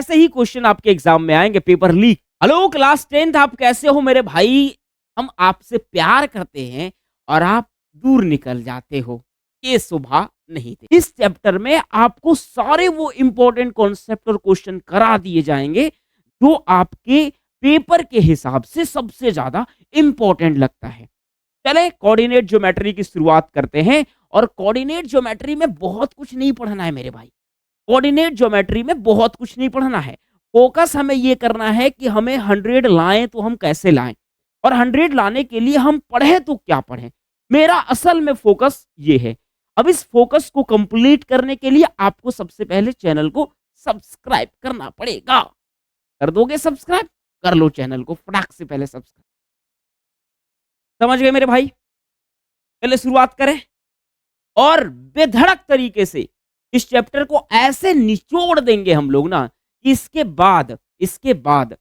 ऐसे ही क्वेश्चन आपके एग्जाम में आएंगे, paper leak. Hello class 10th, आप कैसे हो मेरे भाई? हम आपसे प्यार करते हैं और आप दूर निकल जाते हो। ये शोभा नहीं दे। इस चैप्टर में आपको सारे वो इंपॉर्टेंट कॉन्सेप्ट और क्वेश्चन करा दिए जाएंगे जो आपके पेपर के हिसाब से सबसे ज्यादा इंपॉर्टेंट लगता है। चले कोऑर्डिनेट ज्योमेट्री की शुरुआत करते हैं। और कोऑर्डिनेट ज्योमेट्री में बहुत कुछ नहीं पढ़ना है मेरे भाई। कोऑर्डिनेट ज्योमेट्री में बहुत कुछ नहीं पढ़ना है। फोकस हमें ये करना है कि हमें 100 लाएं तो हम कैसे लाएं, और 100 लाने के लिए हम पढ़े तो क्या पढ़ें। मेरा असल में फोकस ये है। अब इस फोकस को कंप्लीट करने के लिए आपको सबसे पहले चैनल को सब्सक्राइब करना पड़ेगा। कर दोगे सब्सक्राइब? कर लो चैनल को फटाक से पहले सब्सक्राइब। समझ गए मेरे भाई? पहले शुरुआत करें और बेधड़क तरीके से इस चैप्टर को ऐसे निचोड़ देंगे हम लोग ना कि इसके बाद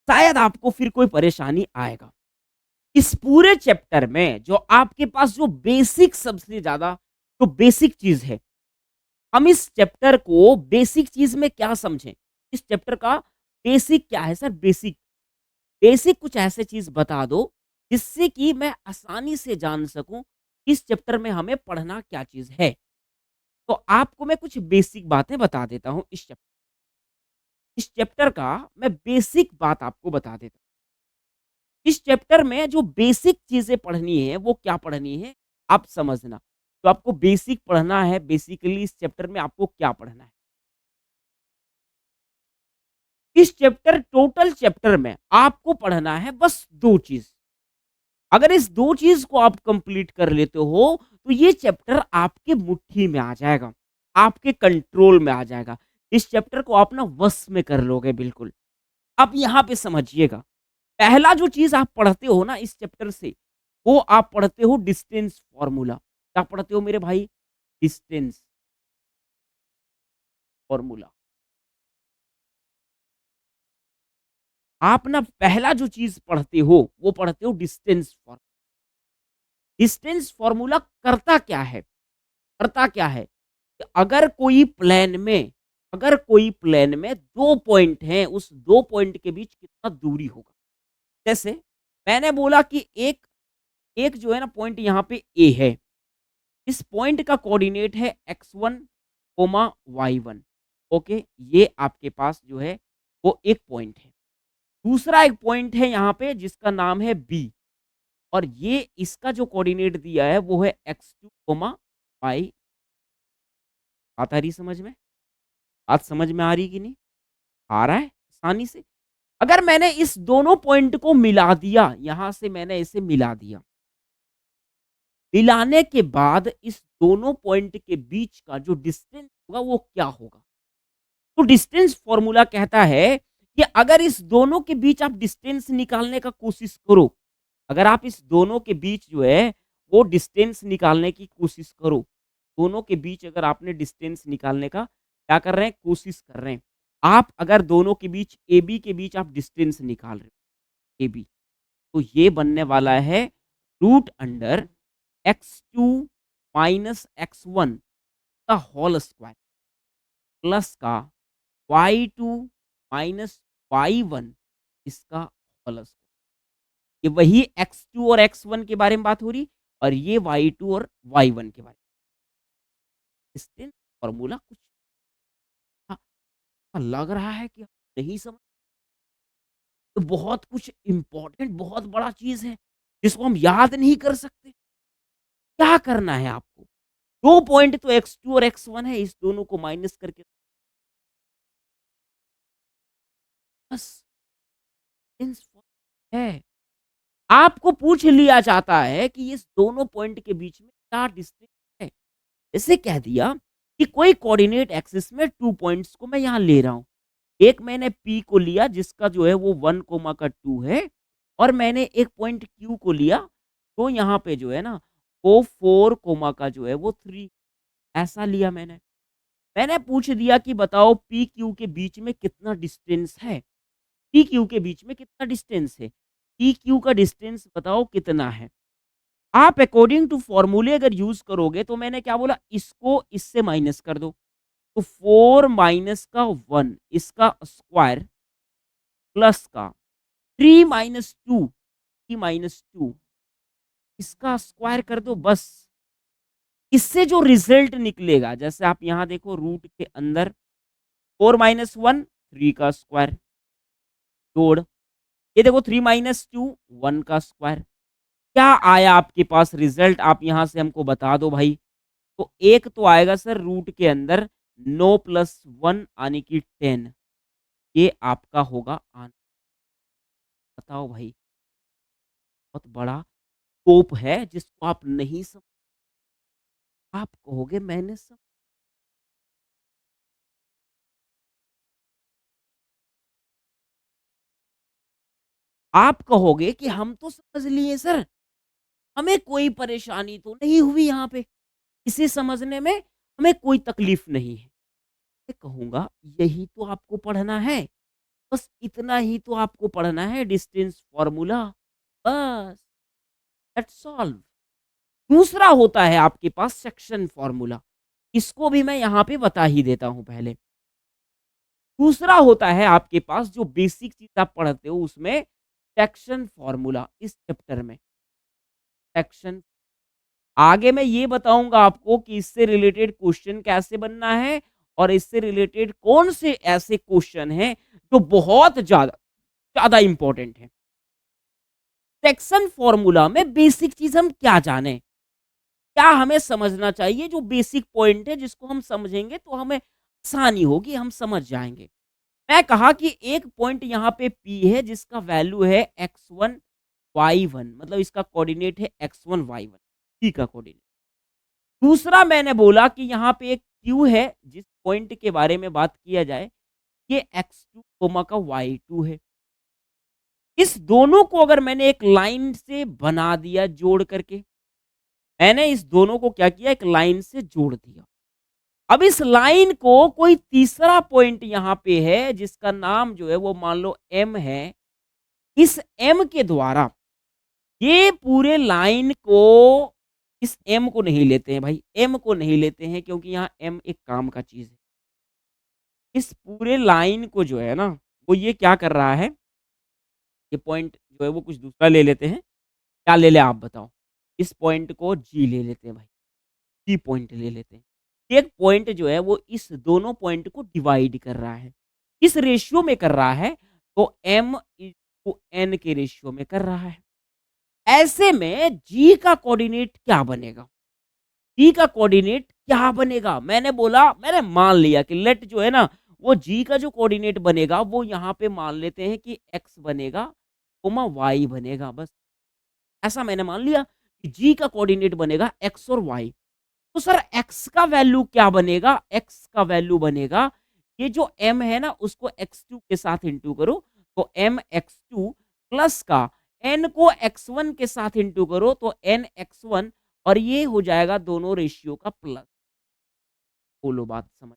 शायद आपको फिर कोई परेशानी आएगा। इस पूरे चैप्टर में जो आपके पास जो बेसिक सबसे ज्यादा जो बेसिक चीज है, हम इस चैप्टर को बेसिक चीज में क्या समझें। इस चैप्टर का बेसिक क्या है सर? बेसिक बेसिक कुछ ऐसे चीज बता दो जिससे कि मैं आसानी से जान सकूं इस चैप्टर में हमें पढ़ना क्या चीज है। तो आपको मैं कुछ बेसिक बातें बता देता हूं। इस चैप्टर का मैं बेसिक बात आपको बता देता हूं। इस चैप्टर में जो बेसिक चीजें पढ़नी है वो क्या पढ़नी है आप समझना। तो आपको बेसिक पढ़ना है। बेसिकली इस चैप्टर में आपको क्या पढ़ना है? इस चैप्टर टोटल चैप्टर में आपको पढ़ना है बस दो चीज। अगर इस दो चीज को आप कंप्लीट कर लेते हो तो ये चैप्टर आपके मुट्ठी में आ जाएगा, आपके कंट्रोल में आ जाएगा। इस चैप्टर को आप ना वश में कर लोगे बिल्कुल। अब यहाँ पे समझिएगा, पहला जो चीज आप पढ़ते हो ना इस चैप्टर से, वो आप पढ़ते हो डिस्टेंस फॉर्मूला। क्या पढ़ते हो मेरे भाई? Distance formula. आप ना पहला जो चीज पढ़ते हो वो पढ़ते हो डिस्टेंस फॉर्मूला। डिस्टेंस फॉर्मूला करता क्या है कि अगर कोई प्लेन में दो पॉइंट हैं, उस दो पॉइंट के बीच कितना दूरी होगा। जैसे मैंने बोला कि एक एक जो है ना पॉइंट यहाँ पे ए है। इस पॉइंट का कोऑर्डिनेट है x1 कोमा y1। ओके, ये आपके पास जो है वो एक पॉइंट है। दूसरा एक पॉइंट है यहाँ पे जिसका नाम है बी, और ये इसका जो कोऑर्डिनेट दिया है वो है x2 कोमा y। बात आ रही समझ में? बात समझ में आ रही कि नहीं? आ रहा है आसानी से। अगर मैंने इस दोनों पॉइंट को मिला दिया, यहां से मैंने इसे मिला दिया, मिलाने के बाद इस दोनों पॉइंट के बीच का जो डिस्टेंस होगा वो क्या होगा। तो डिस्टेंस फॉर्मूला कहता है कि अगर इस दोनों के बीच आप डिस्टेंस निकालने का कोशिश करो, अगर आप इस दोनों के बीच जो है वो डिस्टेंस निकालने की कोशिश करो, दोनों के बीच अगर आपने डिस्टेंस निकालने का क्या कर रहे हैं, कोशिश कर रहे हैं, आप अगर दोनों के बीच ए बी के बीच आप डिस्टेंस निकाल रहे हो ए बी, तो ये बनने वाला है root under x2 minus x1 का होल स्क्वायर प्लस का y2 माइनस y1 इसका होल स्क्वायर। ये वही x2 और x1 के बारे में बात हो रही, और ये y2 और y1 के बारे में। डिस्टेंस फॉर्मूला कुछ लग रहा है कि नहीं समझ, तो बहुत कुछ इंपॉर्टेंट बहुत बड़ा चीज है जिसको हम याद नहीं कर सकते। क्या करना है आपको? दो पॉइंट तो x2 और x1 है, इस दोनों को माइनस करके बस है। आपको पूछ लिया जाता है कि इस दोनों पॉइंट के बीच में क्या डिस्टेंस है। इसे कह दिया कि कोई कोऑर्डिनेट एक्सिस में टू पॉइंट्स को मैं यहाँ ले रहा हूँ। एक मैंने P को लिया जिसका जो है वो 1 कोमा का 2 है, और मैंने एक पॉइंट Q को लिया तो यहाँ पे जो है ना वो 4 कोमा का जो है वो 3 ऐसा लिया मैंने। मैंने पूछ दिया कि बताओ पी क्यू के बीच में कितना डिस्टेंस है। पी क्यू के बीच में कितना डिस्टेंस है, पी क्यू का डिस्टेंस बताओ कितना है। आप अकॉर्डिंग टू फॉर्मूले अगर यूज करोगे तो मैंने क्या बोला, इसको इससे माइनस कर दो। तो 4 माइनस का 1 इसका स्क्वायर प्लस का 3 माइनस 2 इसका स्क्वायर कर दो बस। इससे जो रिजल्ट निकलेगा, जैसे आप यहाँ देखो रूट के अंदर 4 माइनस 1 3 का स्क्वायर जोड़, ये देखो 3 माइनस 2 1 का स्क्वायर। क्या आया आपके पास रिजल्ट, आप यहाँ से हमको बता दो भाई। तो एक तो आएगा सर रूट के अंदर 9 प्लस 1 यानी कि 10, ये आपका होगा आंसर। बताओ भाई, बहुत बड़ा स्कोप है जिसको आप नहीं समझ, आप कहोगे मैंने सब। आप कहोगे कि हम तो समझ लिए सर, हमें कोई परेशानी तो नहीं हुई यहाँ पे, इसे समझने में हमें कोई तकलीफ नहीं है। मैं कहूँगा यही तो आपको पढ़ना है, बस इतना ही तो आपको पढ़ना है, डिस्टेंस फार्मूला, बस दैट्स ऑल। दूसरा होता है आपके पास सेक्शन फार्मूला, इसको भी मैं यहाँ पे बता ही देता हूँ पहले। दूसरा होता है आपके पास जो बेसिक चीज़ आप पढ़ते हो उसमें, सेक्शन फार्मूला इस चैप्टर में, सेक्शन। आगे मैं ये बताऊँगा आपको कि इससे रिलेटेड क्वेश्चन कैसे बनना है और इससे रिलेटेड कौन से ऐसे क्वेश्चन हैं जो बहुत ज़्यादा ज़्यादा इम्पोर्टेंट हैं। सेक्शन फार्मूला में बेसिक चीज़ हम क्या जानें? क्या हमें समझना चाहिए? जो बेसिक पॉइंट है जिसको हम समझेंगे तो हमें आसानी होगी, हम समझ जाएँगे। मैं कहा कि एक पॉइंट यहाँ पे P है जिसका वैल्यू है x1 y1, मतलब इसका कोऑर्डिनेट है x1 y1, P का कोऑर्डिनेट। दूसरा मैंने बोला कि यहाँ पे एक Q है जिस पॉइंट के बारे में बात किया जाए, ये x2 कोमा का y2 है। इस दोनों को अगर मैंने एक लाइन से बना दिया जोड़ करके, मैंने इस दोनों को क्या किया, एक लाइन से जोड़ दिया। अब इस लाइन को कोई तीसरा पॉइंट यहाँ पे है जिसका नाम जो है वो मान लो M है। इस M के द्वारा ये पूरे लाइन को, इस M को नहीं लेते हैं भाई, M को नहीं लेते हैं क्योंकि यहाँ M एक काम का चीज़ है। इस पूरे लाइन को जो है ना, वो ये क्या कर रहा है, ये पॉइंट जो है वो कुछ दूसरा ले लेते हैं। क्या ले लें आप बताओ? इस पॉइंट को G ले लेते हैं भाई, G पॉइंट ले लेते हैं। एक पॉइंट जो है वो इस दोनों पॉइंट को डिवाइड कर रहा है। इस रेशियो में कर रहा है, तो M को N के रेशियो में कर रहा है। ऐसे में G का कोऑर्डिनेट क्या बनेगा? G का कोऑर्डिनेट क्या बनेगा? मैंने बोला, मैंने मान लिया कि लेट जो है ना, वो G का जो कोऑर्डिनेट बनेगा वो यहाँ पे मान लेते हैं कि X बनेगा, कोमा Y बनेगा, बस। ऐसा मैंने मान लिया कि G का कोऑर्डिनेट बनेगा X और Y। तो सर X का वैल्यू क्या बनेगा? X का वैल्यू बनेगा, ये जो M है ना उसको x2 के साथ इंटू करो, तो M x2 प्लस का N को x1 के साथ इंटू करो तो N x1, और ये हो जाएगा दोनों रेशियो का प्लस। बोलो बात समझ।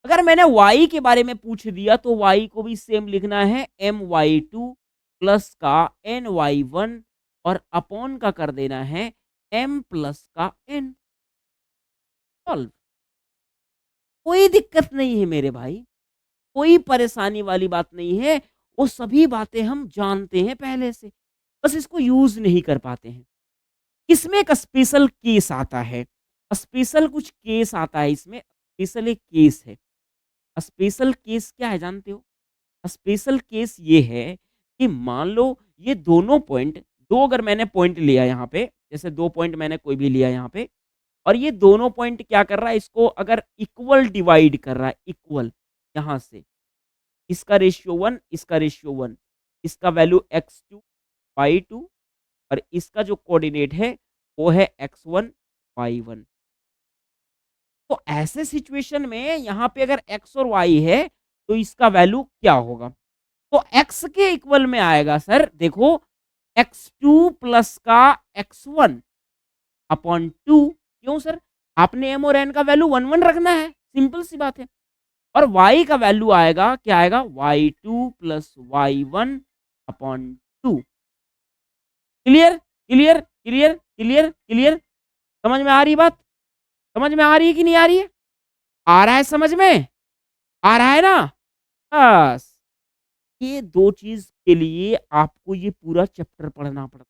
अगर मैंने y के बारे में पूछ दिया तो y को भी सेम लिखना है, My2 प्लस का ny1 और अपॉन का कर देना है m प्लस का n। सॉल्व। कोई दिक्कत नहीं है मेरे भाई, कोई परेशानी वाली बात नहीं है। वो सभी बातें हम जानते हैं पहले से, बस इसको यूज़ नहीं कर पाते हैं। इसमें एक स्पेशल केस आता है, स्पेशल कुछ केस आता है इसमें, स्पेशल एक केस है। स्पेशल केस क्या है जानते हो? स्पेशल केस ये है कि मान लो ये दोनों पॉइंट, 2 अगर मैंने पॉइंट लिया यहाँ पे, जैसे 2 पॉइंट मैंने कोई भी लिया यहाँ पे, और ये दोनों पॉइंट क्या कर रहा है, इसको अगर इक्वल डिवाइड कर रहा है, इक्वल यहाँ से, इसका रेशियो 1, इसका रेशियो 1, इसका वैल्यू x2 y2 और इसका जो कोऑर्डिनेट है वो है x1 y1। तो ऐसे सिचुएशन में यहाँ पे अगर x और y है तो इसका वैल्यू क्या होगा? तो x के इक्वल में आएगा सर, देखो x2 प्लस का x1 अपॉन 2। क्यों सर? आपने m और n का वैल्यू 1 1 रखना है, सिंपल सी बात है। और y का वैल्यू आएगा, क्या आएगा, y2 plus y1 upon 2। Clear clear clear clear clear. समझ में आ रही बात? समझ में आ रही है कि नहीं आ रही है? आ रहा है समझ में? आ रहा है ना? बस, ये 2 चीज़ के लिए आपको ये पूरा चैप्टर पढ़ना पड़ता है।